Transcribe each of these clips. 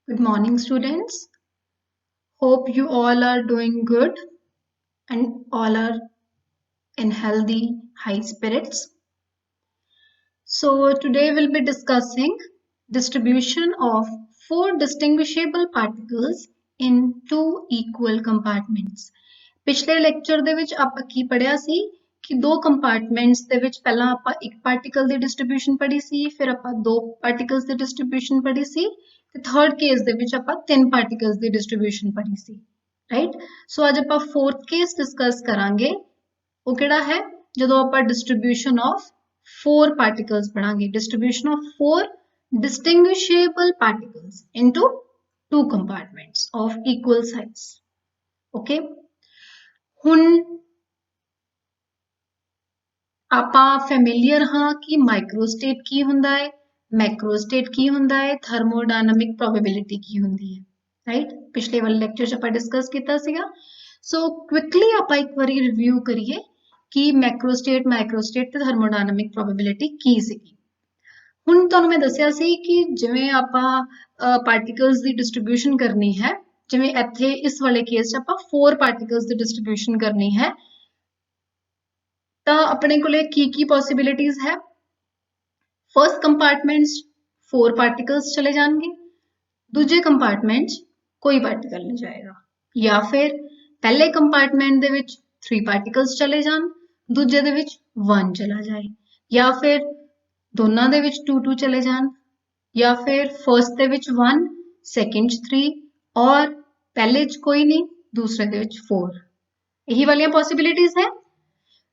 Good morning, students. Hope you all are doing good and all are in healthy, high spirits. So today we'll be discussing distribution of four distinguishable particles in two equal compartments. ਪਿਛਲੇ lecture ਦੇ ਵਿੱਚ ਆਪਾਂ ਕੀ ਪੜਿਆ ਸੀ ਕਿ ਦੋ ਕੰਪਾਰਟਮੈਂਟਸ ਦੇ ਵਿੱਚ ਪਹਿਲਾਂ ਆਪਾਂ ਇੱਕ ਪਾਰਟੀਕਲ ਦੀ ਡਿਸਟ੍ਰੀਬਿਊਸ਼ਨ ਪੜ੍ਹੀ ਸੀ, ਫਿਰ ਆਪਾਂ ਦੋ ਪਾਰਟੀਕਲਸ ਦੀ ਡਿਸਟ੍ਰੀਬਿਊਸ਼ਨ ਪੜ੍ਹੀ ਸੀ ਤੇ ਥਰਡ ਕੇਸ ਦੇ ਵਿੱਚ ਆਪਾਂ ਤਿੰਨ ਪਾਰਟੀਕਲਸ ਦੀ ਡਿਸਟ੍ਰੀਬਿਊਸ਼ਨ ਪੜ੍ਹੀ ਸੀ, ਰਾਈਟ। ਸੋ ਅੱਜ ਆਪਾਂ ਫੋਰਥ ਕੇਸ ਡਿਸਕਸ ਕਰਾਂਗੇ। ਉਹ ਕਿਹੜਾ ਹੈ? ਜਦੋਂ ਆਪਾਂ distribution of four particles पढ़ांगे, distribution of four distinguishable particles into two compartments of equal size. Okay, ਹੁਣ ਆਪਾਂ ਫੈਮਿਲੀਅਰ ਹਾਂ ਕਿ ਮਾਈਕਰੋਸਟੇਟ ਕੀ ਹੁੰਦਾ ਹੈ, ਮੈਕਰੋਸਟੇਟ ਕੀ ਹੁੰਦਾ ਹੈ, ਥਰਮੋਡਾਇਨਾਮਿਕ ਪ੍ਰੋਬੇਬਿਲਿਟੀ ਕੀ ਹੁੰਦੀ ਹੈ, ਰਾਈਟ। ਪਿਛਲੇ ਵਾਲੇ ਲੈਕਚਰ 'ਚ ਆਪਾਂ ਡਿਸਕਸ ਕੀਤਾ ਸੀਗਾ। ਸੋ ਕੁਇਕਲੀ ਆਪਾਂ ਇੱਕ ਵਾਰੀ ਰਿਵਿਊ ਕਰੀਏ ਕਿ ਮੈਕਰੋਸਟੇਟ, ਮਾਈਕਰੋਸਟੇਟ ਤੇ ਥਰਮੋਡਾਇਨਾਮਿਕ ਪ੍ਰੋਬੇਬਿਲਿਟੀ ਕੀ ਸੀਗੀ। ਹੁਣ ਤੁਹਾਨੂੰ ਮੈਂ ਦੱਸਿਆ ਸੀ ਕਿ ਜਿਵੇਂ ਆਪਾਂ ਪਾਰਟੀਕਲਸ ਦੀ ਡਿਸਟ੍ਰੀਬਿਊਸ਼ਨ ਕਰਨੀ ਹੈ, ਜਿਵੇਂ ਇੱਥੇ ਇਸ ਵਾਲੇ ਕੇਸ 'ਚ ਆਪਾਂ 4 ਪਾਰਟੀਕਲਸ ਦੀ ਡਿਸਟ੍ਰੀਬਿਊਸ਼ਨ ਕਰਨੀ ਹੈ, ਤਾਂ ਆਪਣੇ ਕੋਲੇ ਕੀ ਪੋਸਿਬਿਲਿਟੀਜ਼ ਹੈ। ਫਰਸਟ ਕੰਪਾਰਟਮੈਂਟ 'ਚ 4 ਪਾਰਟੀਕਲਸ ਚਲੇ ਜਾਣਗੇ, ਦੂਜੇ ਕੰਪਾਰਟਮੈਂਟ 'ਚ ਕੋਈ ਪਾਰਟੀਕਲ ਨਹੀਂ ਜਾਏਗਾ, ਜਾਂ ਫਿਰ ਪਹਿਲੇ ਕੰਪਾਰਟਮੈਂਟ ਦੇ ਵਿੱਚ 3 ਪਾਰਟੀਕਲਸ ਚਲੇ ਜਾਣ, ਦੂਜੇ ਦੇ ਵਿੱਚ 1 ਚਲਾ ਜਾਏ, ਜਾਂ ਫਿਰ ਦੋਨਾਂ ਦੇ ਵਿੱਚ 2 ਚਲੇ ਜਾਣ, ਜਾਂ ਫਿਰ ਫਰਸਟ ਦੇ ਵਿੱਚ 1, ਸੈਕਿੰਡ 'ਚ 3 ਔਰ ਪਹਿਲੇ 'ਚ ਕੋਈ ਨਹੀਂ, ਦੂਸਰੇ ਦੇ ਵਿੱਚ 4। ਇਹੀ ਵਾਲੀਆਂ ਪੋਸਿਬਿਲਿਟੀਜ਼ ਹੈ।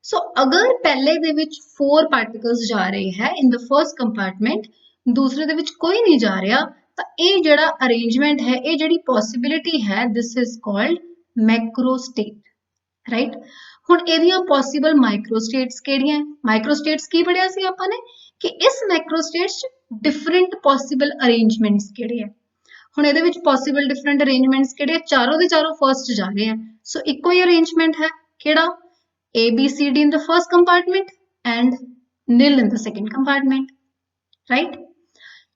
ਸੋ ਅਗਰ ਪਹਿਲੇ ਦੇ ਵਿੱਚ 4 ਪਾਰਟੀਕਲਸ ਜਾ ਰਹੇ ਹੈ ਇਨ ਦ ਫਰਸਟ ਕੰਪਾਰਟਮੈਂਟ, ਦੂਸਰੇ ਦੇ ਵਿੱਚ ਕੋਈ ਨਹੀਂ ਜਾ ਰਿਹਾ, ਤਾਂ ਇਹ ਜਿਹੜਾ ਅਰੇਂਜਮੈਂਟ ਹੈ, ਇਹ ਜਿਹੜੀ ਪੋਸਿਬਿਲਿਟੀ ਹੈ, ਦਿਸ ਇਜ਼ ਕਾਲਡ ਮੈਕਰੋਸਟੇਟ, ਰਾਈਟ। ਹੁਣ ਇਹਦੀਆਂ ਪੋਸੀਬਲ ਮਾਈਕਰੋਸਟੇਟਸ ਕਿਹੜੀਆਂ? ਮਾਈਕਰੋਸਟੇਟਸ ਕੀ ਪੜਿਆ ਸੀ ਆਪਾਂ ਨੇ ਕਿ ਇਸ ਮੈਕਰੋਸਟੇਟਸ 'ਚ ਡਿਫਰੈਂਟ ਪੋਸੀਬਲ ਅਰੇਂਜਮੈਂਟਸ ਕਿਹੜੇ ਆ। ਹੁਣ ਇਹਦੇ ਵਿੱਚ ਪੋਸੀਬਲ ਡਿਫਰੈਂਟ ਅਰੇਂਜਮੈਂਟਸ ਕਿਹੜੇ? ਚਾਰੋਂ ਦੇ ਚਾਰੋਂ ਫਰਸਟ ਜਾ ਰਹੇ ਆ। ਸੋ ਇੱਕੋ ਹੀ ਅਰੇਂਜਮੈਂਟ ਹੈ, ਕਿਹੜਾ? A, B, C, D in the first compartment and nil in the second compartment, right?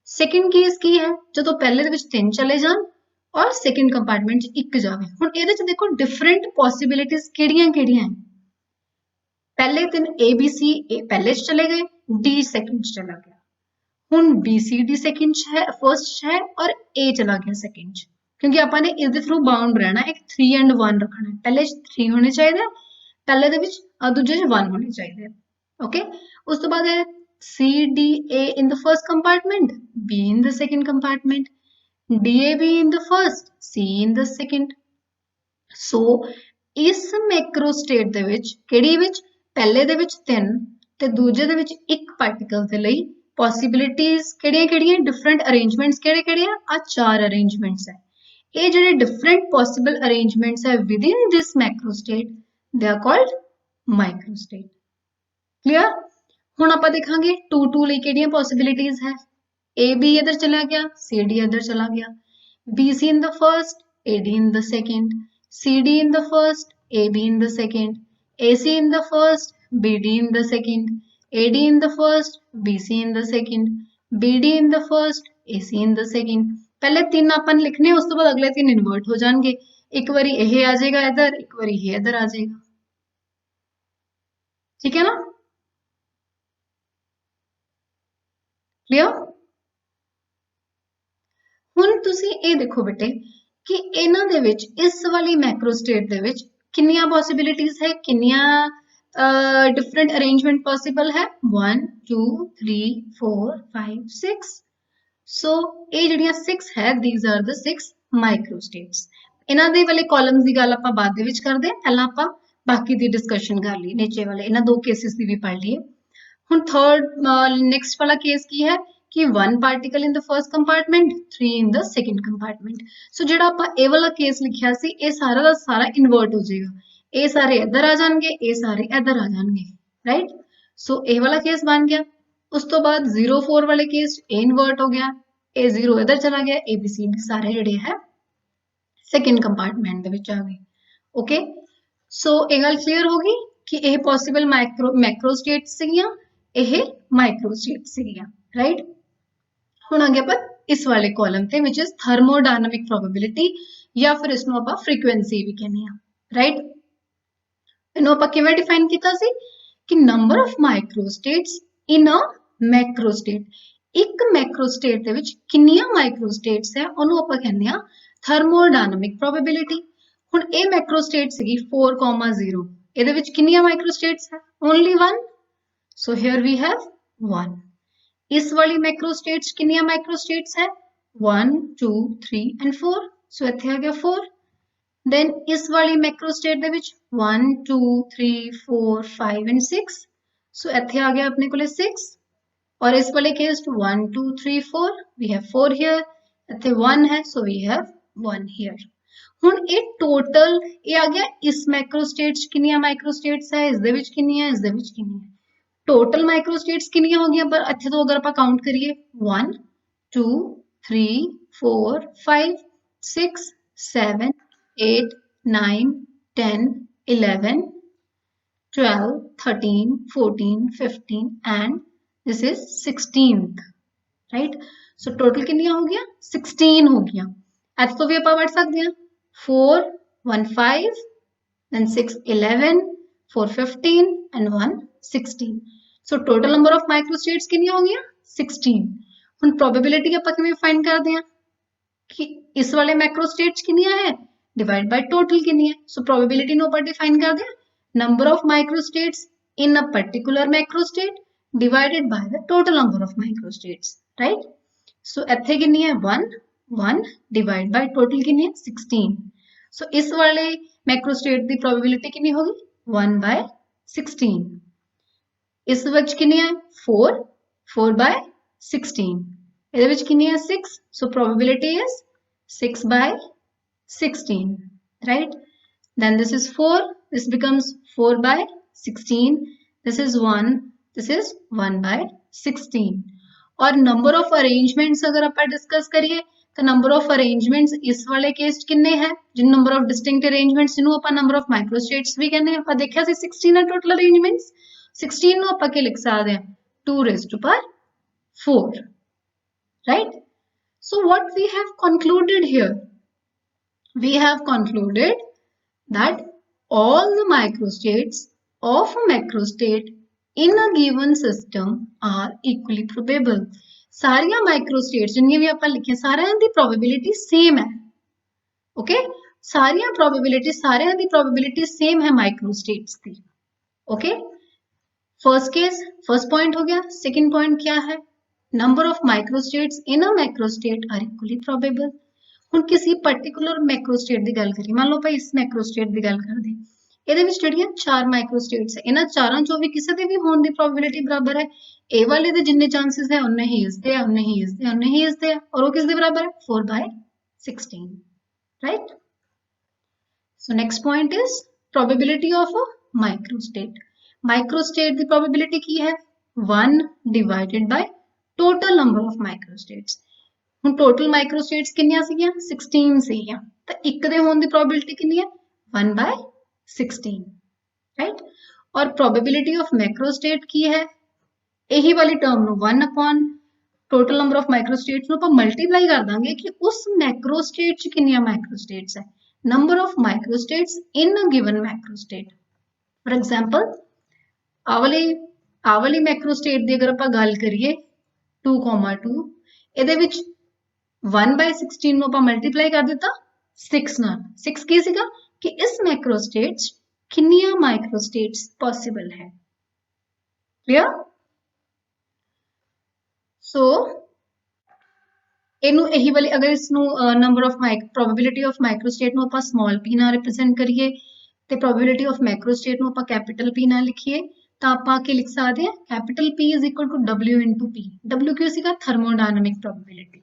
Second case ਕੀ ਹੈ? ਜਦੋਂ ਪਹਿਲੇ ਦੇ ਵਿੱਚ 3 ਚਲੇ ਜਾਣ ਔਰ ਸੈਕਿੰਡ ਕੰਪਾਰਟਮੈਂਟ 'ਚ 1 ਜਾਵੇ। ਹੁਣ ਇਹਦੇ 'ਚ ਦੇਖੋ ਡਿਫਰੈਂਟ ਪੋਸਿਬਿਲਿਟੀਜ਼ ਕਿਹੜੀਆਂ-ਕਿਹੜੀਆਂ ਹੈ। ਪਹਿਲੇ 3 A, B, C A ਪਹਿਲੇ 'ਚ ਚਲੇ ਗਏ, D ਸੈਕਿੰਡ 'ਚ ਚਲਾ ਗਿਆ। ਹੁਣ B, C, D ਸੈਕਿੰਡ 'ਚ ਹੈ, ਫਰਸਟ 'ਚ ਹੈ ਔਰ A ਚਲਾ ਗਿਆ ਸੈਕਿੰਡ 'ਚ, ਕਿਉਂਕਿ ਆਪਾਂ ਨੇ ਇਸ ਦੇ ਥਰੂ ਬਾਉਂਡ ਰਹਿਣਾ, ਇੱਕ 3 and 1 ਰੱਖਣਾ। ਪਹਿਲੇ 'ਚ 3 ਹੋਣੇ ਚਾਹੀਦੇ, ਪਹਿਲੇ ਦੇ ਵਿੱਚ ਦੂਜੇ 'ਚ 1 ਹੋਣੇ ਚਾਹੀਦੇ। ਓਕੇ, ਉਸ ਤੋਂ ਬਾਅਦ ਹੈ C, D, A in the first compartment, B in the second compartment, D, A, B in the first, C in the second. ਸੋ ਇਸ ਮੈਕਰੋਸਟੇਟ ਦੇ ਵਿੱਚ ਕਿਹੜੀ ਵਿੱਚ? ਪਹਿਲੇ ਦੇ ਵਿੱਚ 3 ਤੇ ਦੂਜੇ ਦੇ ਵਿੱਚ 1 ਪਾਰਟੀਕਲ ਦੇ ਲਈ ਪੋਸਿਬਿਲਿਟੀਜ਼ ਕਿਹੜੀਆਂ-ਕਿਹੜੀਆਂ? ਡਿਫਰੈਂਟ ਅਰੇਂਜਮੈਂਟਸ ਕਿਹੜੇ-ਕਿਹੜੇ ਆ? ਆ 4 ਅਰੇਂਜਮੈਂਟਸ ਹੈ। ਇਹ ਜਿਹੜੇ ਡਿਫਰੈਂਟ ਪੋਸੀਬਲ ਅਰੇਂਜਮੈਂਟਸ ਹੈ within this macrostate, they are called microstate. Clear? ਹੁਣ ਆਪਾਂ ਦੇਖਾਂਗੇ 2 ਲਈ ਕਿਹੜੀਆਂ ਪੋਸਿਬਿਲਿਟੀਜ਼ ਹੈ। A, B ਇੱਧਰ ਚਲਾ ਗਿਆ, C, D ਇੱਧਰ ਚਲਾ ਗਿਆ, B, C in the first, A, D in the second, C, D in the first, A, B in the second, A, C in the first, B, D in the second, A, D in the first, B, C in the second, B, D in the first, A, C in the second। ਪਹਿਲੇ 3 ਆਪਾਂ ਨੇ ਲਿਖਣੇ, ਉਸ ਤੋਂ ਬਾਅਦ ਅਗਲੇ 3 invert ਹੋ ਜਾਣਗੇ। ਇੱਕ ਵਾਰੀ ਇਹ ਆ ਜਾਏਗਾ ਇੱਧਰ, ਇੱਕ ਵਾਰੀ ਇਹ ਇੱਧਰ ਆ ਜਾਏਗਾ, ਠੀਕ ਹੈ ਨਾ? ਕਲੀਅਰ? ਹੁਣ ਤੁਸੀਂ ਇਹ ਦੇਖੋ ਬੇਟੇ ਕਿ ਇਹਨਾਂ ਦੇ ਵਿੱਚ ਇਸ ਵਾਲੀ ਮੈਕਰੋਸਟੇਟ ਦੇ ਵਿੱਚ ਕਿੰਨੀਆਂ ਪੋਸਿਬਿਲਿਟੀਜ਼ ਹੈ, ਕਿੰਨੀਆਂ ਡਿਫਰੈਂਟ ਅਰੇਂਜਮੈਂਟ ਪੋਸੀਬਲ ਹੈ? 1 2 3 4 5 6। ਸੋ ਇਹ ਜਿਹੜੀਆਂ 6 ਹੈ, these are the 6 ਮਾਈਕਰੋਸਟੇਟਸ। ਇਹਨਾਂ ਦੇ ਵਾਲੇ ਕਾਲਮਸ ਦੀ ਗੱਲ ਆਪਾਂ ਬਾਅਦ ਦੇ ਵਿੱਚ ਕਰਦੇ ਹਾਂ, ਪਹਿਲਾਂ ਆਪਾਂ ਬਾਕੀ ਦੀ ਡਿਸਕਸ਼ਨ ਕਰ ਲਈ, ਨੀਚੇ ਵਾਲੇ ਇਹਨਾਂ ਦੋ ਕੇਸਿਸ ਦੀ ਵੀ ਪੜ੍ਹ ਲਈਏ। ਹੁਣ ਥਰਡ ਨੈਕਸਟ ਵਾਲਾ ਕੇਸ ਕੀ ਹੈ ਕਿ 1 particle in the first compartment, 3 in the second compartment. So ਜਿਹੜਾ ਆਪਾਂ ਇਹ ਵਾਲਾ ਕੇਸ ਲਿਖਿਆ ਸੀ, ਇਹ ਸਾਰਾ ਦਾ ਸਾਰਾ ਇਨਵਰਟ ਹੋ ਜਾਏਗਾ। ਇਹ ਸਾਰੇ ਇੱਧਰ ਆ ਜਾਣਗੇ, ਇਹ ਸਾਰੇ ਇੱਧਰ ਆ ਜਾਣਗੇ, ਰਾਈਟ। ਸੋ ਇਹ ਵਾਲਾ ਕੇਸ ਬਣ ਗਿਆ। ਉਸ ਤੋਂ ਬਾਅਦ 0 4 ਵਾਲੇ ਕੇਸ ਇਹ ਇਨਵਰਟ ਹੋ ਗਿਆ, ਇਹ 0 ਇੱਧਰ ਚਲਾ ਗਿਆ, A, B, C ਸਾਰੇ ਜਿਹੜੇ ਹੈ ਸੈਕਿੰਡ ਕੰਪਾਰਟਮੈਂਟ ਦੇ ਵਿੱਚ ਆ ਗਏ। ਓਕੇ, ਸੋ ਇਹ ਗੱਲ ਕਲੀਅਰ ਹੋ ਗਈ ਕਿ ਇਹ ਪੋਸੀਬਲ ਮੈਕਰੋਸਟੇਟ ਸੀਗੀਆਂ, ਇਹ ਮਾਈਕਰੋਸਟੇਟ ਸੀਗੀਆਂ, ਰਾਈਟ। ਹੁਣ ਅੱਗੇ ਆਪਾਂ ਇਸ ਵਾਲੇ ਕਾਲਮ ਤੇ ਵਿਚ ਇਜ਼ ਥਰਮੋਡਾਇਨਾਮਿਕ ਪ੍ਰੋਬੇਬਿਲਿਟੀ ਜਾਂ ਫਿਰ ਇਸ ਨੂੰ ਆਪਾਂ ਫ੍ਰੀਕੁਐਂਸੀ ਵੀ ਕਹਿੰਦੇ ਆ ਰਾਈਟ। ਇਹਨੂੰ ਆਪਾਂ ਕਿਵੇਂ ਡਿਫਾਈਨ ਕੀਤਾ ਸੀ ਕਿ ਨੰਬਰ ਆਫ ਮਾਈਕਰੋਸਟੇਟਸ ਇਨ ਅ ਮੈਕਰੋਸਟੇਟ, ਇੱਕ ਮੈਕਰੋਸਟੇਟ ਦੇ ਵਿੱਚ ਕਿੰਨੀਆਂ ਮਾਈਕਰੋਸਟੇਟਸ ਹੈ ਉਹਨੂੰ ਆਪਾਂ ਕਹਿੰਦੇ ਆ ਥਰਮੋਡਾਇਨਾਮਿਕ ਪ੍ਰੋਬੇਬਿਲਿਟੀ। ਹੁਣ ਇਹ ਮੈਕਰੋਸਟੇਟ ਸੀਗੀ 4,0, ਇਹਦੇ ਵਿੱਚ ਕਿੰਨੀਆਂ ਮਾਈਕਰੋਸਟੇਟਸ ਹੈ only 1, so here we have 1। ਇਸ ਵਾਲੀ ਮੈਕਰੋਸਟੇਟਸ ਕਿੰਨੀਆਂ ਮਾਈਕਰੋਸਟੇਟਸ ਹੈ 1 2 3 ਐਂਡ 4, ਸੋ ਇੱਥੇ ਆ ਗਿਆ 4। then ਇਸ ਵਾਲੀ ਮੈਕਰੋਸਟੇਟ ਦੇ ਵਿੱਚ 1 2 3 4 5 and 6, ਸੋ ਇੱਥੇ ਆ ਗਿਆ ਆਪਣੇ ਕੋਲੇ 6। ਔਰ ਇਸ ਵਾਲੇ ਕੇਸ 1 2 3 4 we have 4 here, ਇੱਥੇ 1 ਹੈ so we have 1 here। ਹੁਣ ਇਹ ਟੋਟਲ ਇਹ ਆ ਗਿਆ ਇਸ ਮੈਕਰੋਸਟੇਟ ਚ ਕਿੰਨੀਆਂ ਮਾਈਕਰੋਸਟੇਟਸ ਹੈ, ਇਸ ਦੇ ਵਿੱਚ ਕਿੰਨੀਆਂ, ਇਸ ਦੇ ਵਿੱਚ ਕਿੰਨੀਆਂ, ਟੋਟਲ ਮਾਈਕਰੋਸਟੇਟਸ ਕਿੰਨੀਆਂ ਹੋ ਗਈਆਂ ਪਰ ਇੱਥੇ ਤੋਂ ਅਗਰ ਆਪਾਂ ਕਾਊਂਟ ਕਰੀਏ 1 2 3 4 5 6 7 8 9 10 11 12 13 14 15 and this is 16th, right? so total ਕਿੰਨੀਆਂ ਹੋ ਗਈਆਂ 16 ਹੋ ਗਈਆਂ। ਇੱਥੇ ਤੋਂ ਵੀ ਆਪਾਂ ਵੜ ਸਕਦੇ ਹਾਂ 4 1 5 then 6 11 4 15 and 1 16, so total number of microstates ਕਿੰਨੀਆਂ ਹੋ ਗਈਆਂ 16। ਹੁਣ probability ਆਪਾਂ ਕਿਵੇਂ find ਕਰਦੇ ਹਾਂ ਕਿ ਇਸ ਵਾਲੇ ਮੈਕਰੋਸਟੇਟ ਚ ਕਿੰਨੀਆਂ ਹੈ डिवाइड बाय टोटल कितनी है, सो प्रोबेबिलिटी नो पर डिफाइन कर दिया number of microstates in a particular macrostate divided by the total number of microstates, right. So इत्थे कितनी है 1 1 डिवाइड बाय टोटल कितनी है 16, सो इस वाले मैक्रोस्टेट की प्रोबेबिलिटी कितनी होगी 1 बाय 16। इस विच कितनी है 4 4 बाय 16, ਇਹਦੇ ਵਿੱਚ ਕਿੰਨੀ ਹੈ 6, so probability is 6 by 16, right? Then this is 4, this becomes 4 by 16, this is 1, this is 1 by 16। और number of arrangements अगर अपन डिस्कस करिए तो number of arrangements इस वाले केस किन्ने हैं, जिन number of distinct arrangements जिन्हों अपन number of microstates भी कहने हैं, अपन देखा सी 16 है total arrangements, 16 नो अपन के लिख सकते हैं 2 raised to power 4, right? So what we have concluded here, we have concluded that all the microstates of a macrostate in a given system are equally probable। सारियां microstates जिन्हें भी अपन लिखे सारियां दी probability same है, okay? सारियां probability same है microstates दी, okay? first case first point हो गया। second point क्या है, number of microstates in a macrostate are equally probable। ਹੁਣ ਕਿਸੇ ਪਾਰਟਿਕੂਲਰ ਮੈਕਰੋਸਟੇਟ ਦੀ ਗੱਲ ਕਰੀਏ, ਮੰਨ ਲਓ ਆਪਾਂ ਇਸ ਮੈਕਰੋਸਟੇਟ ਦੀ ਗੱਲ ਕਰਦੇ ਹਾਂ, ਇਹਦੇ ਵਿੱਚ ਜਿਹੜੀਆਂ 4 ਮਾਈਕਰੋਸਟੇਟਸ ਹੈ, ਇਹਨਾਂ ਚਾਰਾਂ ਚੋਂ ਵੀ ਕਿਸੇ ਦੇ ਵੀ ਹੋਣ ਦੀ ਪ੍ਰੋਬੇਬਿਲਿਟੀ ਬਰਾਬਰ ਹੈ। ਇਹ ਵਾਲੇ ਦੇ ਜਿੰਨੇ ਚਾਂਸਸ ਹੈ ਉਨੇ ਹੀ ਇਸ ਦੇ ਹੈ, ਉਨੇ ਹੀ ਇਸ ਦੇ, ਉਨੇ ਹੀ ਇਸ ਦੇ ਹੈ, ਔਰ ਉਹ ਕਿਸ ਦੇ ਬਰਾਬਰ ਹੈ 4 by 16, right. So next point is probability of a microstate. Microstate ਦੀ ਪ੍ਰੋਬੇਬਿਲਿਟੀ ਕੀ ਹੈ 1 divided by total number of microstates. ਹੁਣ ਟੋਟਲ ਮਾਈਕਰੋਸਟੇਟਸ ਕਿੰਨੀਆਂ ਸੀਗੀਆਂ 16 ਸੀਗੀਆਂ, ਤਾਂ ਇੱਕ ਦੇ ਹੋਣ ਦੀ ਪ੍ਰੋਬੇਬਿਲਿਟੀ ਕਿੰਨੀ ਹੈ 1 by 16, ਰਾਈਟ। ਔਰ ਪ੍ਰੋਬੇਬਿਲਿਟੀ ਆਫ ਮੈਕਰੋਸਟੇਟ ਕੀ ਹੈ, ਇਹੀ ਵਾਲੀ ਟਰਮ ਨੂੰ 1 upon ਟੋਟਲ ਨੰਬਰ ਆਫ ਮਾਈਕਰੋਸਟੇਟਸ ਨੂੰ ਆਪਾਂ ਮਲਟੀਪਲਾਈ ਕਰ ਦਾਂਗੇ ਕਿ ਉਸ ਮੈਕਰੋਸਟੇਟ ਚ ਕਿੰਨੀਆਂ ਮਾਈਕਰੋਸਟੇਟਸ ਹੈ, number of microstates in a given macrostate. For example ਆਹ ਵਾਲੀ ਮੈਕਰੋਸਟੇਟ ਦੀ ਅਗਰ ਆਪਾਂ ਗੱਲ ਕਰੀਏ 2,2, ਇਹਦੇ ਵਿੱਚ 1 by 16 ਨੂੰ ਆਪਾਂ ਮਲਟੀਪਲਾਈ ਕਰ ਦਿੱਤਾ 6 ਨਾਲ। 6 ਕੀ ਸੀਗਾ ਕਿ ਇਸ ਮੈਕਰੋਸਟੇਟ ਚ ਕਿੰਨੀਆਂ ਮਾਈਕਰੋਸਟੇਟਸ ਪੋਸੀਬਲ ਹੈ, ਕਲੀਅਰ। ਸੋ ਇਹਨੂੰ ਇਹੀ ਵਾਲੀ ਅਗਰ ਇਸ ਨੂੰ ਨੰਬਰ ਆਫ ਪ੍ਰੋਬੇਬਿਲਿਟੀ ਆਫ ਮਾਈਕਰੋਸਟੇਟ ਨੂੰ ਆਪਾਂ ਸਮਾਲ p ਨਾਲ ਰਿਪਰੈਜ਼ੈਂਟ ਕਰੀਏ ਤੇ ਪ੍ਰੋਬੇਬਿਲਿਟੀ ਆਫ ਮੈਕਰੋਸਟੇਟ ਨੂੰ ਆਪਾਂ ਕੈਪੀਟਲ P ਨਾਲ ਲਿਖੀਏ ਤਾਂ ਆਪਾਂ ਕੀ ਲਿਖ ਸਕਦੇ ਹਾਂ capital P is equal to W into P। W ਕੀ ਸੀਗਾ ਥਰਮੋਡਾਇਨਾਮਿਕ ਪ੍ਰੋਬੇਬਿਲਿਟੀ।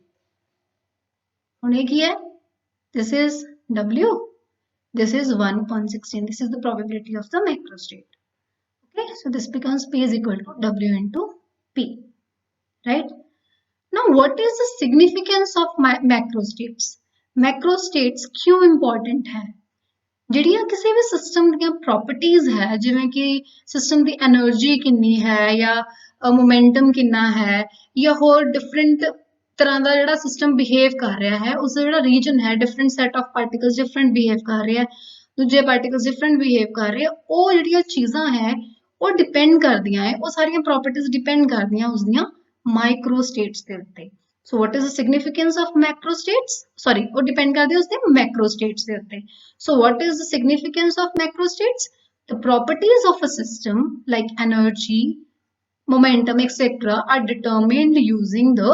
ਹੁਣ ਇਹ ਕੀ ਹੈ, this is W, this is 1 upon 16, this is the probability of the macrostate, okay? So this becomes P is equal to W into P, right? Now what is the significance of macrostates? Macrostates क्यों important है, ਜਿਹੜੀਆਂ ਕਿਸੇ ਵੀ system ਦੀਆਂ properties ਹੈ, ਜਿਵੇਂ ਕਿ system ਦੀ energy ਕਿੰਨੀ ਹੈ ਜਾਂ ਮੋਮੈਂਟਮ ਕਿੰਨਾ ਹੈ ਜਾਂ ਹੋਰ ਡਿਫਰੈਂਟ ਤਰ੍ਹਾਂ ਦਾ ਜਿਹੜਾ ਸਿਸਟਮ ਬਿਹੇਵ ਕਰ ਰਿਹਾ ਹੈ, ਉਸਦਾ ਜਿਹੜਾ ਰੀਜਨ ਹੈ, different set of particles different behave ਕਰ ਰਹੇ ਹੈ, ਦੂਜੇ ਪਾਰਟੀਕਲਸ ਡਿਫਰੈਂਟ ਬਿਹੇਵ ਕਰ ਰਹੇ, ਉਹ ਜਿਹੜੀਆਂ ਚੀਜ਼ਾਂ ਹੈ ਉਹ ਡਿਪੈਂਡ ਕਰਦੀਆਂ ਹੈ, ਉਹ ਸਾਰੀਆਂ ਪ੍ਰੋਪਰਟੀਜ਼ ਡਿਪੈਂਡ ਕਰਦੀਆਂ ਉਸਦੀਆਂ ਮਾਈਕਰੋ ਸਟੇਟਸ ਦੇ ਉੱਤੇ। So what is the significance of macro states, sorry ਉਹ ਡਿਪੈਂਡ ਕਰਦੇ ਉਸਦੇ ਮੈਕਰੋ ਸਟੇਟਸ ਦੇ ਉੱਤੇ। So what is the significance of macro states? The properties of a system like energy, momentum, etc. are determined using the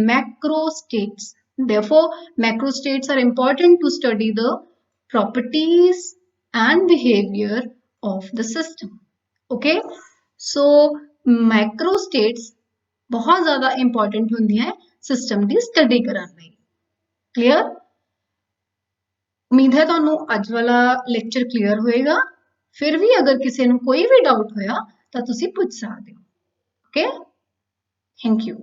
macro states. Therefore, macro states are important to study the properties and behavior of the system. Okay, so macro states बहुत ज़्यादा important होंगी हैं system की study कराने। Clear? उम्मीद है ਤੁਹਾਨੂੰ ਅੱਜ ਵਾਲਾ ਲੈਕਚਰ ਕਲੀਅਰ ਹੋਏਗਾ। ਫਿਰ ਵੀ ਅਗਰ ਕਿਸੇ ਨੂੰ ਕੋਈ ਵੀ ਡਾਊਟ ਹੋਇਆ ਤਾਂ ਤੁਸੀਂ ਪੁੱਛ ਸਕਦੇ ਹੋ। Okay, thank you.